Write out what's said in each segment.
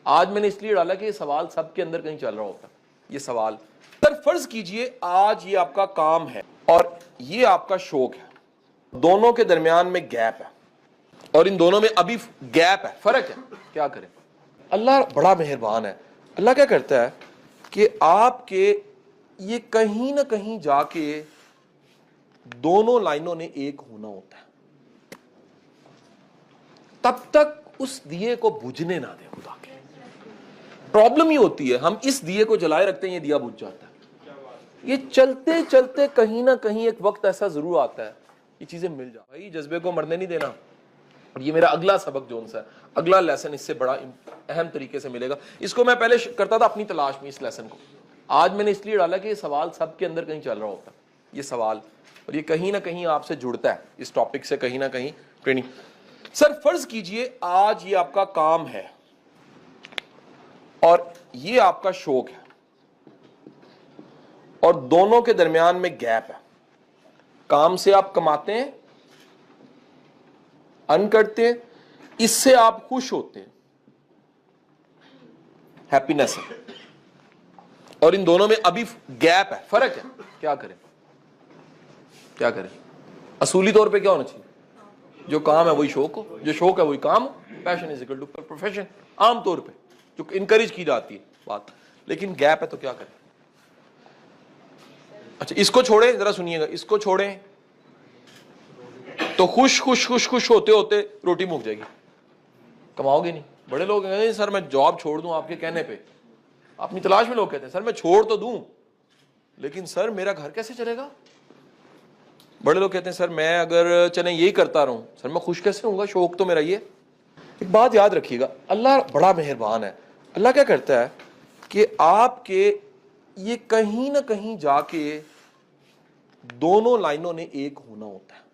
آج میں نے اس لیے ڈالا کہ یہ سوال سب کے اندر کہیں چل رہا ہوتا ہے. یہ سوال سر فرض کیجئے آج یہ آپ کا کام ہے اور یہ آپ کا شوق ہے, دونوں کے درمیان میں گیپ ہے اور ان دونوں میں ابھی گیپ ہے, فرق ہے, کیا کریں؟ اللہ بڑا مہربان ہے. اللہ کیا کرتا ہے کہ آپ کے یہ کہیں نہ کہیں جا کے دونوں لائنوں نے ایک ہونا ہوتا ہے, تب تک اس دیے کو بجھنے نہ دیں خدا کے. پرابلم ہی ہوتی ہے ہم اس دیے کو جلائے رکھتے ہیں, یہ دیا بجھ جاتا ہے. یہ چلتے چلتے کہیں نہ کہیں ایک وقت ایسا ضرور آتا ہے یہ چیزیں مل جائیں. بھائی جذبے کو مرنے نہیں دینا. اور یہ میرا اگلا سبق جو ہے, اگلا لیسن اس سے بڑا اہم طریقے سے ملے گا. اس کو میں پہلے کرتا تھا اپنی تلاش میں, اس لیسن کو آج میں نے اس لیے ڈالا کہ یہ سوال سب کے اندر کہیں چل رہا ہوتا ہے, یہ سوال, اور یہ کہیں نہ کہیں آپ سے جڑتا ہے اس ٹاپک سے, کہیں نہ کہیں ٹریننگ. سر فرض کیجئے آج یہ آپ کا کام ہے اور یہ آپ کا شوق ہے اور دونوں کے درمیان میں گیپ ہے. کام سے آپ کماتے ہیں, ارن کرتے ہیں, اس سے آپ خوش ہوتے ہیں, ہیپینس ہے, اور ان دونوں میں ابھی گیپ ہے, فرق ہے, کیا کریں؟ کیا کریں؟ اصولی طور پہ کیا ہونا چاہیے؟ جو کام ہے وہی شوق ہو, جو شوق ہے وہی کام ہو. پیشن از اکول ٹو پروفیشن عام طور پہ جو انکریج کی جاتی ہے بات, لیکن گیپ ہے تو کیا کریں؟ اچھا اس کو چھوڑیں, ذرا سنیے گا, اس کو چھوڑیں تو خوش خوش خوش خوش ہوتے ہوتے روٹی مک جائے گی, کماؤ گے نہیں. بڑے لوگ کہتے ہیں سر میں جاب چھوڑ دوں آپ کے کہنے پہ, اپنی تلاش میں لوگ کہتے ہیں سر میں چھوڑ تو دوں لیکن سر میرا گھر کیسے چلے گا. بڑے لوگ کہتے ہیں سر میں اگر چلیں یہی کرتا رہوں سر میں خوش کیسے ہوں گا, شوق تو میرا یہ. ایک بات یاد رکھیے گا, اللہ بڑا مہربان ہے. اللہ کیا کرتا ہے کہ آپ کے یہ کہیں نہ کہیں جا کے دونوں لائنوں نے ایک ہونا ہوتا ہے,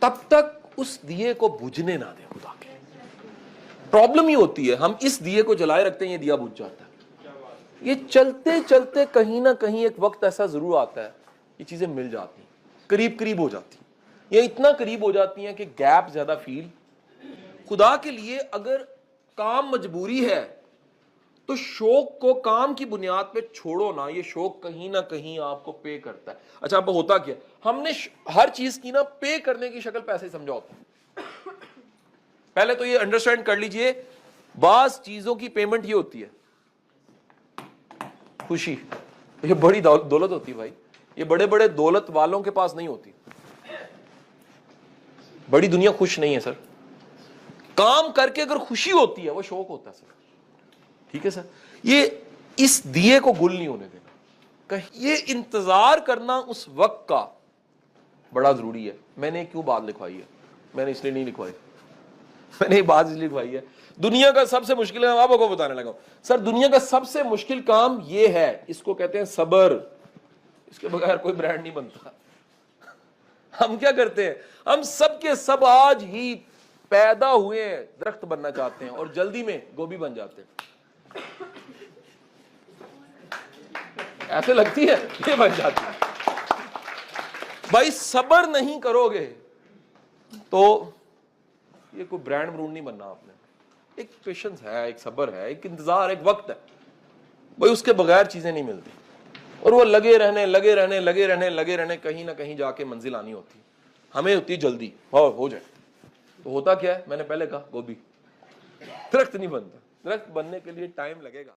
تب تک اس دیے کو بجھنے نہ دیں خدا کے. پرابلم ہی ہوتی ہے ہم اس دیے کو جلائے رکھتے ہیں یہ دیا بجھ جاتا ہے. یہ چلتے چلتے کہیں نہ کہیں ایک وقت ایسا ضرور آتا ہے یہ چیزیں مل جاتی ہیں, قریب قریب ہو جاتی ہیں, یہ اتنا قریب ہو جاتی ہیں کہ گیپ زیادہ فیل. خدا کے لیے اگر کام مجبوری ہے تو شوق کو کام کی بنیاد پہ چھوڑو نا, یہ شوق کہیں نہ کہیں آپ کو پے کرتا ہے. اچھا اب ہوتا کیا, ہم نے ہر چیز کی نا پے کرنے کی شکل پیسے سمجھا ہوتا ہے. پہلے تو یہ انڈرسٹینڈ کر لیجئے, بعض چیزوں کی پیمنٹ یہ ہوتی ہے خوشی. یہ بڑی دولت ہوتی ہے بھائی, یہ بڑے بڑے دولت والوں کے پاس نہیں ہوتی. بڑی دنیا خوش نہیں ہے سر, کام کر کے اگر خوشی ہوتی ہے وہ شوق ہوتا ہے سر. ٹھیک ہے سر, یہ اس دیے کو گل نہیں ہونے دینا. یہ انتظار کرنا اس وقت کا بڑا ضروری ہے. میں نے کیوں بات لکھوائی ہے, میں نے اس لیے نہیں لکھوائی, میں نے یہ بات اس لیے لکھوائی ہے. دنیا کا سب سے مشکل کام آپ کو بتانے لگا ہوں سر, دنیا کا سب سے مشکل کام یہ ہے, اس کو کہتے ہیں صبر. اس کے بغیر کوئی برانڈ نہیں بنتا. ہم کیا کرتے ہیں, ہم سب کے سب آج ہی پیدا ہوئے ہیں درخت بننا چاہتے ہیں اور جلدی میں گوبھی بن جاتے ہیں. ایسے لگتی ہے یہ بن جاتی ہے. بھائی صبر نہیں کرو گے تو یہ کوئی برانڈ برونڈ نہیں بننا آپ نے. ایک پیشنس ہے, ایک صبر ہے, ایک انتظار, ایک وقت ہے بھائی, اس کے بغیر چیزیں نہیں ملتی. اور وہ لگے رہنے لگے رہنے لگے رہنے لگے رہنے, کہیں نہ کہیں جا کے منزل آنی ہوتی. ہمیں ہوتی جلدی, ہو جائے. تو ہوتا کیا ہے, میں نے پہلے کہا گوبھی, درخت نہیں بنتا. درخت بننے کے لیے ٹائم لگے گا.